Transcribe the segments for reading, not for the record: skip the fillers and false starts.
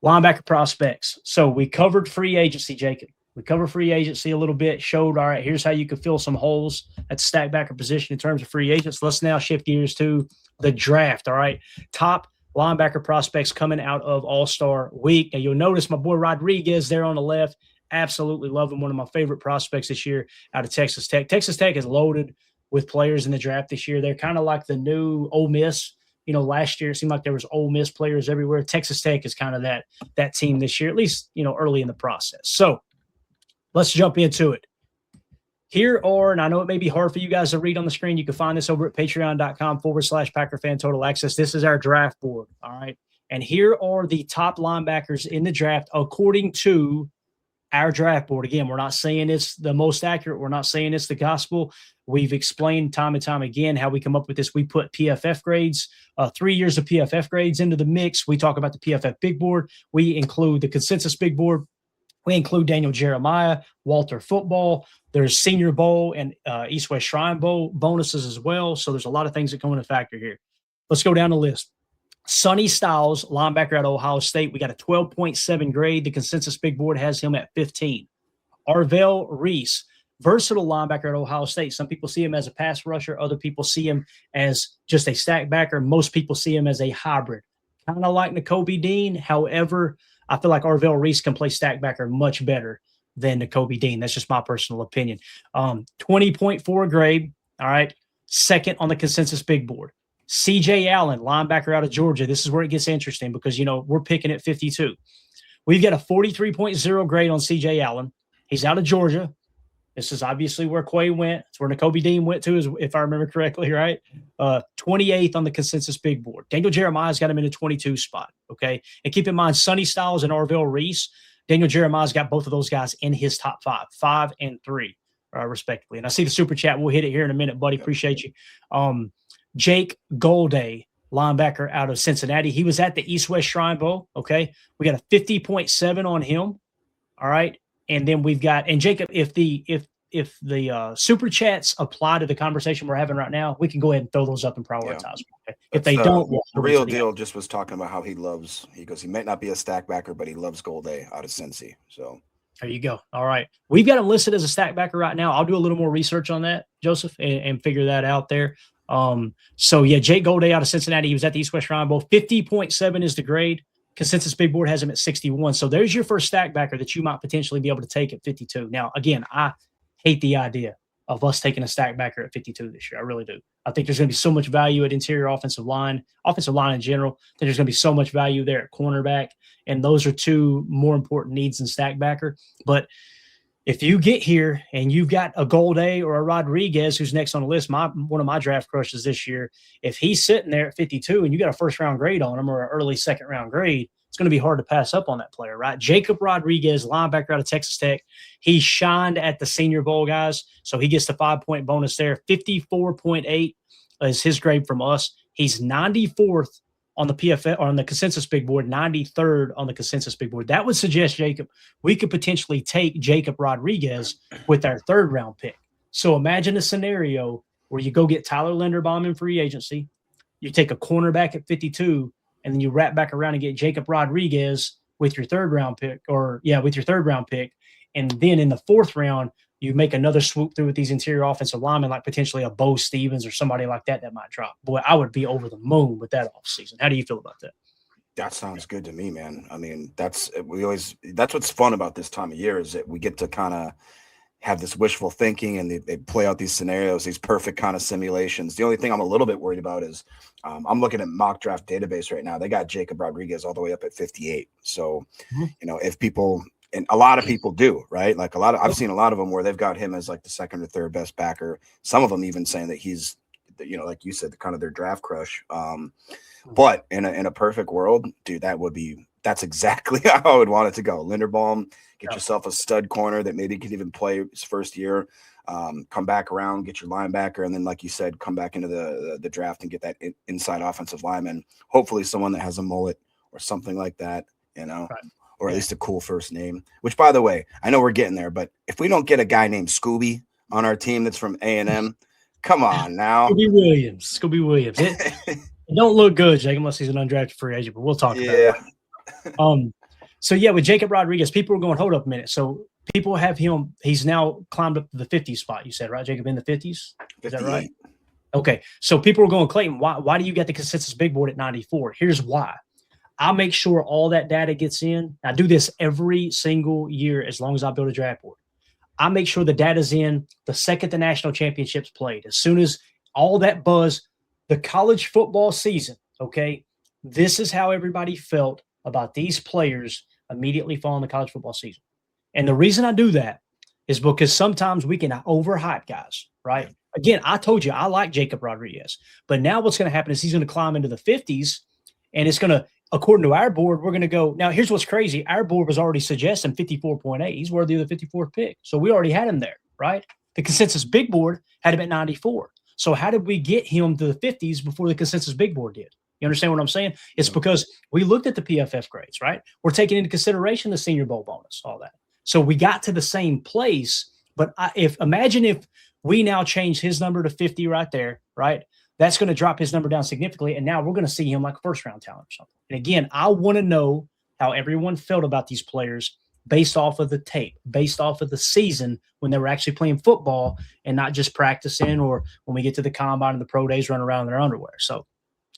Linebacker prospects. So we covered free agency, Jacob. We covered free agency a little bit, showed, all right, here's how you could fill some holes at the stack backer position in terms of free agents. Let's now shift gears to the draft, all right? Top linebacker prospects coming out of All-Star Week. Now, you'll notice my boy Rodriguez there on the left. Absolutely love him. One of my favorite prospects this year out of Texas Tech. Texas Tech is loaded with players in the draft this year. They're kind of like the new Ole Miss. Last year it seemed like there was Ole Miss players everywhere. Texas Tech is kind of that team this year, at least, early in the process. So let's jump into it. Here are, and I know it may be hard for you guys to read on the screen. You can find this over at patreon.com/PackerFan Total Access. This is our draft board. All right. And here are the top linebackers in the draft according to our draft board. Again, we're not saying it's the most accurate. We're not saying it's the gospel. We've explained time and time again how we come up with this. We put PFF grades, 3 years of PFF grades into the mix. We talk about the PFF big board. We include the consensus big board. We include Daniel Jeremiah, Walter Football. There's Senior Bowl and East-West Shrine Bowl bonuses as well. So there's a lot of things that come into factor here. Let's go down the list. Sonny Styles, linebacker at Ohio State. We got a 12.7 grade. The consensus big board has him at 15. Arvell Reese, versatile linebacker at Ohio State. Some people see him as a pass rusher. Other people see him as just a stack backer. Most people see him as a hybrid, kind of like Nakobe Dean. However, I feel like Arvell Reese can play stack backer much better than Nakobe Dean. That's just my personal opinion. 20.4 grade. All right. Second on the consensus big board. CJ Allen, linebacker out of Georgia. This is where it gets interesting because, we're picking at 52. We've got a 43.0 grade on CJ Allen. He's out of Georgia. This is obviously where Quay went. It's where Nakobe Dean went to, if I remember correctly, right? 28th on the consensus big board. Daniel Jeremiah's got him in the 22 spot, okay? And keep in mind, Sonny Styles and Arvell Reese, Daniel Jeremiah's got both of those guys in his top 5 and 3, respectively. And I see the super chat. We'll hit it here in a minute, buddy. Appreciate you. Jake Golday, linebacker out of Cincinnati. He was at the East-West Shrine Bowl, okay? We got a 50.7 on him, all right? And then we've got, and Jacob, if the super chats apply to the conversation we're having right now, we can go ahead and throw those up and prioritize. Yeah. Okay? If they don't, the real deal just was talking about how he goes, he might not be a stack backer, but he loves Golday out of Cincy. So there you go. All right. We've got him listed as a stack backer right now. I'll do a little more research on that, Joseph, and figure that out there. So yeah, Jake Golday out of Cincinnati. He was at the East-West Shrine Bowl. 50.7 is the grade. Consensus big board has him at 61. So there's your first stack backer that you might potentially be able to take at 52. Now, again, I hate the idea of us taking a stack backer at 52 this year. I really do. I think there's going to be so much value at interior offensive line in general. I think there's going to be so much value there at cornerback. And those are two more important needs than stack backer. But if you get here and you've got a Golday or a Rodriguez, who's next on the list, one of my draft crushes this year, if he's sitting there at 52 and you got a first-round grade on him or an early second-round grade, it's going to be hard to pass up on that player, right? Jacob Rodriguez, linebacker out of Texas Tech. He shined at the Senior Bowl, guys, so he gets the 5-point bonus there. 54.8 is his grade from us. He's 94th on the PFF or on the consensus big board, 93rd on the consensus big board. That would suggest, Jacob, we could potentially take Jacob Rodriguez with our 3rd round pick. So imagine a scenario where you go get Tyler Linderbaum in free agency, you take a cornerback at 52, and then you wrap back around and get Jacob Rodriguez with your 3rd round pick, with your 3rd round pick. And then in the 4th round, you make another swoop through with these interior offensive linemen, like potentially a Bo Stevens or somebody like that might drop. Boy, I would be over the moon with that offseason. How do you feel about that? That sounds good to me, man. I mean, that's what's fun about this time of year is that we get to kind of have this wishful thinking and they play out these scenarios, these perfect kind of simulations. The only thing I'm a little bit worried about is I'm looking at mock draft database right now. They got Jacob Rodriguez all the way up at 58. So, if people – and a lot of people do, right? Like I've seen a lot of them where they've got him as like the 2nd or 3rd best backer. Some of them even saying that he's, like you said, kind of their draft crush. But in a perfect world, dude, that's exactly how I would want it to go. Linderbaum, get yourself a stud corner that maybe could even play his first year. Come back around, get your linebacker, and then, like you said, come back into the draft and get that inside offensive lineman. Hopefully, someone that has a mullet or something like that, Right. Or at least a cool first name, which, by the way, I know we're getting there, but if we don't get a guy named Scooby on our team that's from A&M, come on now. Scooby Williams. It don't look good, Jake, unless he's an undrafted free agent, but we'll talk about it. So yeah, with Jacob Rodriguez, people are going, hold up a minute. So people have him. He's now climbed up to the 50 spot. You said, right, Jacob, in the 50s? Is that right? Okay. So people are going, Clayton, why do you get the consensus big board at 94? Here's why. I'll make sure all that data gets in. I do this every single year as long as I build a draft board. I make sure the data's in the second the national championships played. As soon as all that buzz, the college football season, okay, this is how everybody felt about these players immediately following the college football season. And the reason I do that is because sometimes we can overhype guys, right? Again, I told you I like Jacob Rodriguez, but now what's going to happen is he's going to climb into the 50s, and it's going to, according to our board, we're going to go. Now, here's what's crazy. Our board was already suggesting 54.8. He's worthy of the 54th pick. So we already had him there, right? The consensus big board had him at 94. So how did we get him to the 50s before the consensus big board did? You understand what I'm saying? It's because we looked at the PFF grades, right? We're taking into consideration the Senior Bowl bonus, all that. So we got to the same place. But imagine if we now change his number to 50 right there, right? That's going to drop his number down significantly. And now we're going to see him like a first-round talent or something. And again, I want to know how everyone felt about these players based off of the tape, based off of the season when they were actually playing football and not just practicing, or when we get to the combine and the pro days running around in their underwear. So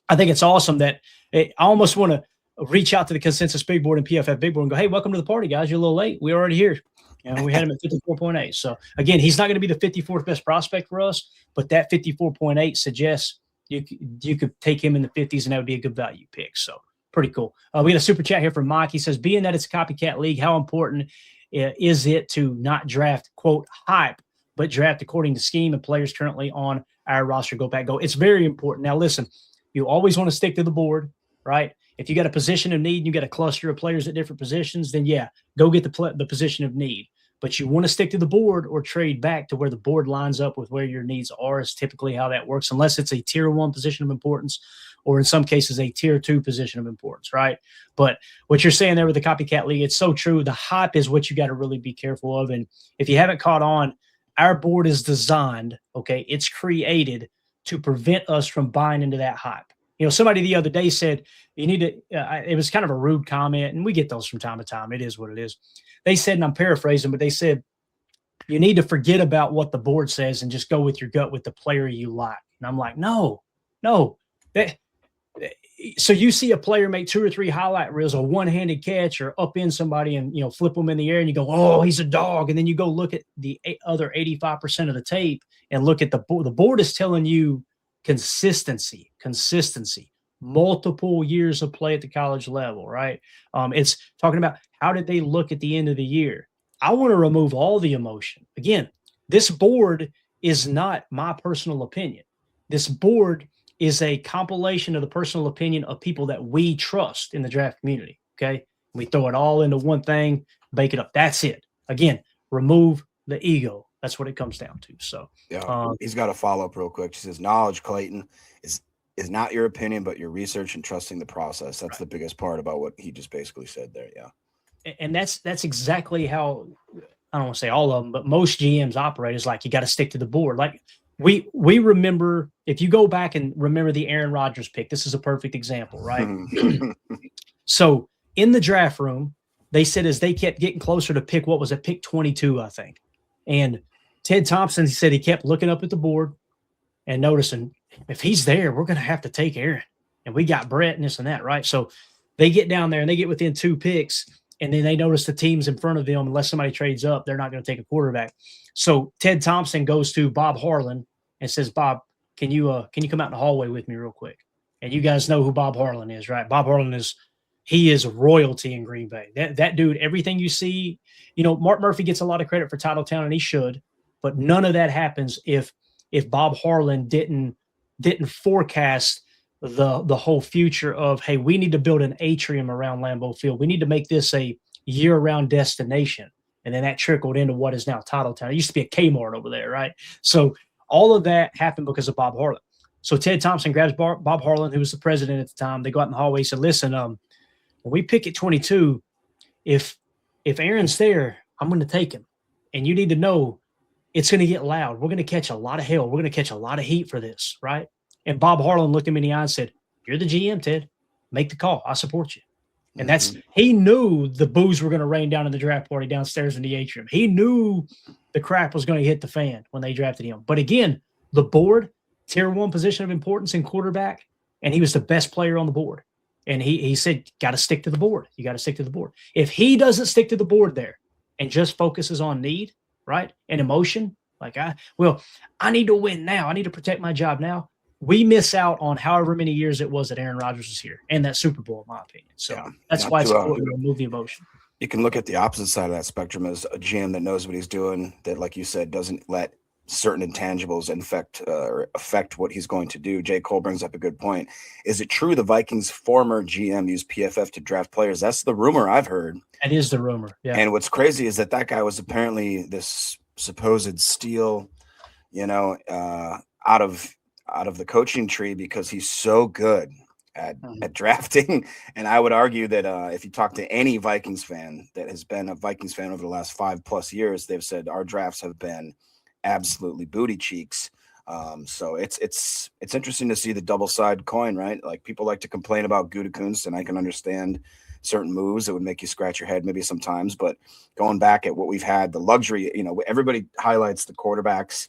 I think it's awesome that I almost want to reach out to the consensus big board and PFF big board and go, hey, welcome to the party, guys. You're a little late. We're already here. And we had him at 54.8. So, again, he's not going to be the 54th best prospect for us, but that 54.8 suggests you could take him in the 50s, and that would be a good value pick. So, pretty cool. We got a super chat here from Mike. He says, being that it's a copycat league, how important is it to not draft, quote, hype, but draft according to scheme and players currently on our roster? Go back, go. It's very important. Now, listen, you always want to stick to the board, right? If you got a position of need and you got a cluster of players at different positions, then yeah, go get the position of need. But you want to stick to the board or trade back to where the board lines up with where your needs are, is typically how that works, unless it's a tier 1 position of importance, or in some cases a tier 2 position of importance, right? But what you're saying there with the copycat league, it's so true. The hype is what you got to really be careful of. And if you haven't caught on, our board is designed, okay, it's created to prevent us from buying into that hype. You know, somebody the other day said, you need to, it was kind of a rude comment, and we get those from time to time. It is what it is. They said, and I'm paraphrasing, but they said, you need to forget about what the board says and just go with your gut with the player you like. And I'm like, no. So you see a player make 2 or 3 highlight reels, a one-handed catch, or up in somebody and, you know, flip them in the air, and you go, oh, he's a dog. And then you go look at the other 85% of the tape and look at the board. The board is telling you consistency, multiple years of play at the college level, right? It's talking about how did they look at the end of the year. I want to remove all the emotion. Again, this board is not my personal opinion. This board is a compilation of the personal opinion of people that we trust in the draft community, okay? We throw it all into one thing, bake it up. That's it. Again, remove the ego. That's what it comes down to. So yeah, he's got a follow-up real quick. He says, knowledge, Clayton, is not your opinion, but your research and trusting the process. That's right. The biggest part about what he just basically said there. Yeah. And that's exactly how, I don't want to say all of them, but most GMs operate, is like, you got to stick to the board. Like we remember, if you go back and remember the Aaron Rodgers pick, this is a perfect example, right? So in the draft room, they said as they kept getting closer to pick, what was it, pick 22, I think. And Ted Thompson, he said he kept looking up at the board and noticing, if he's there, we're going to have to take Aaron. And we got Brett and this and that, right? So they get down there and they get within 2 picks, and then they notice the teams in front of them, unless somebody trades up, they're not going to take a quarterback. So Ted Thompson goes to Bob Harlan and says, Bob, can you come out in the hallway with me real quick? And you guys know who Bob Harlan is, right? Bob Harlan is royalty in Green Bay. That dude, everything you see, you know, Mark Murphy gets a lot of credit for Titletown, and he should, but none of that happens if Bob Harlan didn't forecast the whole future of, hey, we need to build an atrium around Lambeau Field. We need to make this a year-round destination. And then that trickled into what is now Titletown. It used to be a Kmart over there, right? So all of that happened because of Bob Harlan. So Ted Thompson grabs Bob Harlan, who was the president at the time. They go out in the hallway and said, listen, when we pick at 22, if Aaron's there, I'm going to take him. And you need to know it's going to get loud. We're going to catch a lot of hell. We're going to catch a lot of heat for this, right? And Bob Harlan looked him in the eye and said, you're the GM, Ted. Make the call. I support you. And he knew the boos were going to rain down in the draft party downstairs in the atrium. He knew the crap was going to hit the fan when they drafted him. But again, the board, tier 1 position of importance in quarterback, and he was the best player on the board. And he said, got to stick to the board. You got to stick to the board. If he doesn't stick to the board there and just focuses on need, right, and emotion, like I need to win now. I need to protect my job now. We miss out on however many years it was that Aaron Rodgers was here and that Super Bowl, in my opinion. So that's why it's important to remove the emotion. You can look at the opposite side of that spectrum as a GM that knows what he's doing, that, like you said, doesn't let certain intangibles affect what he's going to do. J. Cole brings up a good point. Is it true the Vikings' former GM used PFF to draft players? That's the rumor I've heard. That is the rumor, yeah. And what's crazy is that guy was apparently this supposed steal, out of the coaching tree because he's so good at drafting. And I would argue that if you talk to any Vikings fan that has been a Vikings fan over the last 5+ years, they've said our drafts have been absolutely booty cheeks. So it's interesting to see the double side coin, right? Like, people like to complain about Gutekunst, and I can understand certain moves that would make you scratch your head maybe sometimes, but going back at what we've had, the luxury, everybody highlights the quarterbacks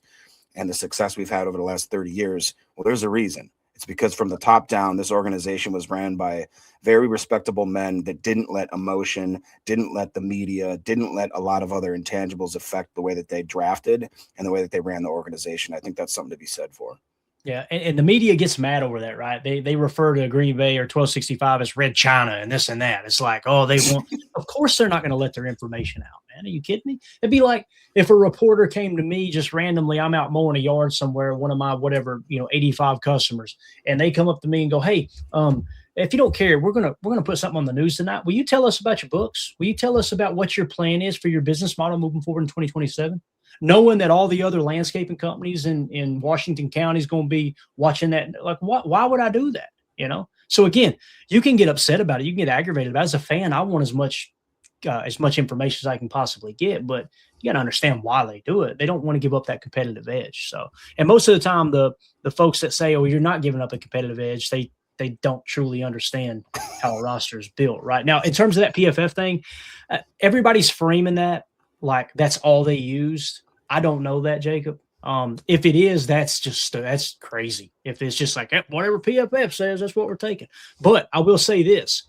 and the success we've had over the last 30 years. Well, there's a reason. It's because from the top down, this organization was ran by very respectable men that didn't let emotion, didn't let the media, didn't let a lot of other intangibles affect the way that they drafted and the way that they ran the organization. I think that's something to be said for. Yeah, and the media gets mad over that, right? They refer to Green Bay or 1265 as Red China and this and that. It's like, oh, they want – of course they're not going to let their information out, man. Are you kidding me? It'd be like if a reporter came to me just randomly, I'm out mowing a yard somewhere, one of my 85 customers, and they come up to me and go, hey, if you don't care, we're gonna put something on the news tonight. Will you tell us about your books? Will you tell us about what your plan is for your business model moving forward in 2027? Knowing that all the other landscaping companies in Washington County is going to be watching that, like, why would I do that? So again, you can get upset about it, you can get aggravated about it. As a fan, I want as much information as I can possibly get, but you got to understand why they do it. They don't want to give up that competitive edge. So, and most of the time, the folks that say, "Oh, you're not giving up a competitive edge," they don't truly understand how a roster is built. Right now, in terms of that PFF thing, everybody's framing that like that's all they used. I don't know that, Jacob. If it is, that's crazy. If it's just like whatever PFF says, that's what we're taking. But I will say this: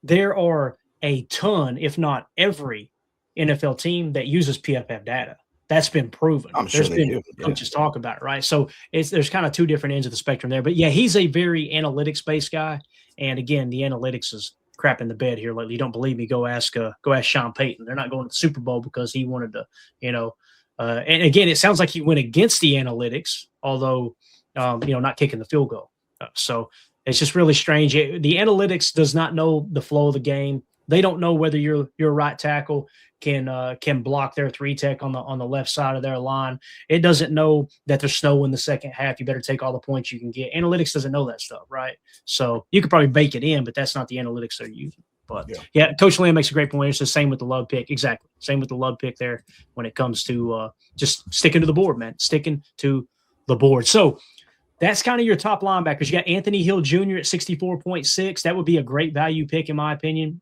there are a ton, if not every NFL team that uses PFF data. That's been proven. I'm sure they do. Coaches talk about it, right? So there's kind of two different ends of the spectrum there. But yeah, he's a very analytics-based guy. And again, the analytics is crap in the bed here lately. You don't believe me? Go ask Sean Payton. They're not going to the Super Bowl because he wanted to, and again, it sounds like he went against the analytics, although not kicking the field goal. So it's just really strange. The analytics does not know the flow of the game. They don't know whether your right tackle can block their 3-tech on the left side of their line. It doesn't know that there's snow in the second half. You better take all the points you can get. Analytics doesn't know that stuff, right? So you could probably bake it in, but that's not the analytics they're using. But yeah, Coach Lamb makes a great point. It's the same with the Love pick. Exactly. Same with the Love pick there when it comes to just sticking to the board, man. Sticking to the board. So that's kind of your top linebackers. You got Anthony Hill Jr. at 64.6. That would be a great value pick, in my opinion.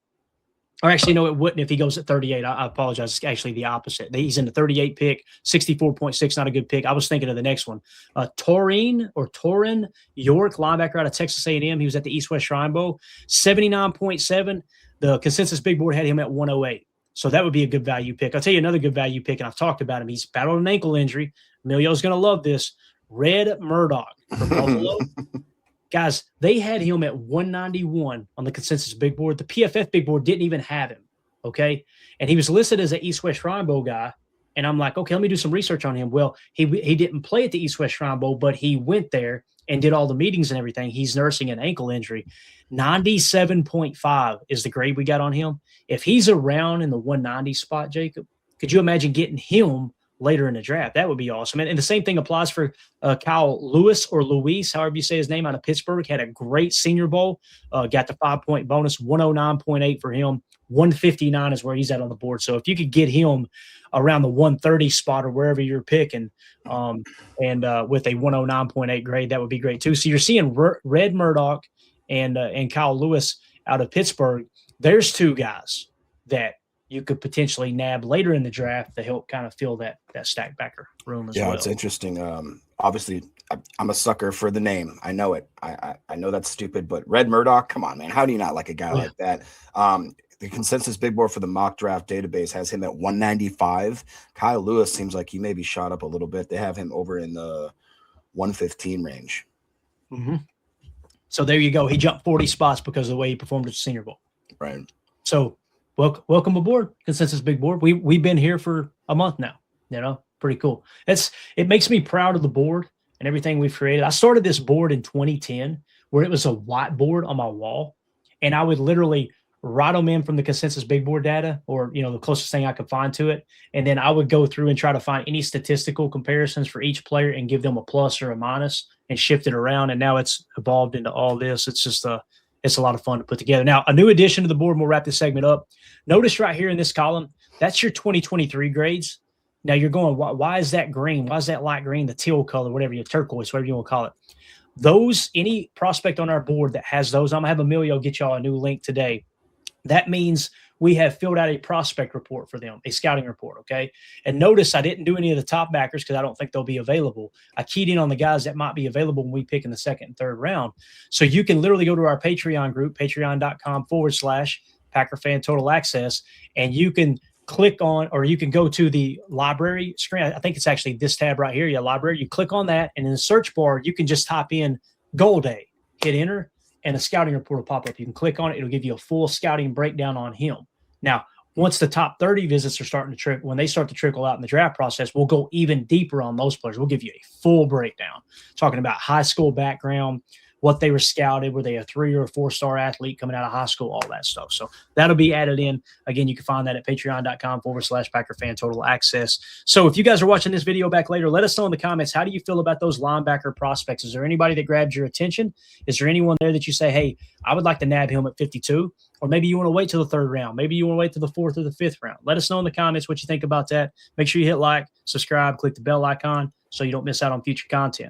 Or actually, no, it wouldn't if he goes at 38. I apologize. It's actually the opposite. He's in the 38 pick, 64.6, not a good pick. I was thinking of the next one. Torin York, linebacker out of Texas A&M. He was at the East-West Shrine Bowl, 79.7. The consensus big board had him at 108. So that would be a good value pick. I'll tell you another good value pick, and I've talked about him. He's battled an ankle injury. Emilio's going to love this. Red Murdoch from Buffalo. Guys, they had him at 191 on the consensus big board. The PFF big board didn't even have him, okay? And he was listed as an East-West Shrine Bowl guy. And I'm like, okay, let me do some research on him. Well, he didn't play at the East-West Shrine Bowl, but he went there and did all the meetings and everything. He's nursing an ankle injury. 97.5 is the grade we got on him. If he's around in the 190 spot, Jacob, could you imagine getting him later in the draft? That would be awesome. And the same thing applies for Kyle Lewis or Luis, however you say his name, out of Pittsburgh. Had a great Senior Bowl, got the 5-point bonus, 109.8 for him. 159 is where he's at on the board. So if you could get him around the 130 spot or wherever you're picking, and with a 109.8 grade, that would be great too. So you're seeing Red Murdoch and Kyle Lewis out of Pittsburgh. there's two guys that you could potentially nab later in the draft to help kind of fill that stack backer room as well. Yeah, it's interesting. Obviously, I'm a sucker for the name. I know it. I know that's stupid, but Red Murdoch, come on, man. How do you not like a guy like that? The consensus big board for the mock draft database has him at 195. Kyle Lewis seems like he may be shot up a little bit. They have him over in the 115 range. Mm-hmm. So there you go. He jumped 40 spots because of the way he performed at the Senior Bowl. Right. So welcome aboard, Consensus Big Board. We've been here for a month now. Pretty cool. It makes me proud of the board and everything we've created. I started this board in 2010 where it was a whiteboard on my wall, and I would literally write them in from the Consensus Big Board data, or the closest thing I could find to it, and then I would go through and try to find any statistical comparisons for each player and give them a plus or a minus and shift it around. And now it's evolved into all this. It's just it's a lot of fun to put together. Now, a new addition to the board, and we'll wrap this segment up. Notice right here in this column, that's your 2023 grades. Now you're going, why is that green? Why is that light green, the teal color, whatever, your turquoise, whatever you want to call it? Those, any prospect on our board that has those, I'm going to have Emilio get y'all a new link today. That means we have filled out a prospect report for them, a scouting report, okay? And notice I didn't do any of the top backers because I don't think they'll be available. I keyed in on the guys that might be available when we pick in the second and third round. So you can literally go to our Patreon group, patreon.com/Packer Fan Total Access, and you can click on, or you can go to the library screen. I think it's actually this tab right here, library. You click on that, and in the search bar, you can just type in Goal Day, hit enter, and a scouting report will pop up. You can click on it. It'll give you a full scouting breakdown on him. Now, once the top 30 visits are starting to trickle, when they start to trickle out in the draft process, we'll go even deeper on those players. We'll give you a full breakdown, talking about high school background, what they were scouted, were they a 3 or a 4-star athlete coming out of high school, all that stuff. So that'll be added in. Again, you can find that at patreon.com/Packer Fan Total Access. So if you guys are watching this video back later, let us know in the comments, how do you feel about those linebacker prospects? Is there anybody that grabbed your attention? Is there anyone there that you say, hey, I would like to nab him at 52? Or maybe you want to wait till the third round. Maybe you want to wait till the fourth or the fifth round. Let us know in the comments what you think about that. Make sure you hit like, subscribe, click the bell icon so you don't miss out on future content.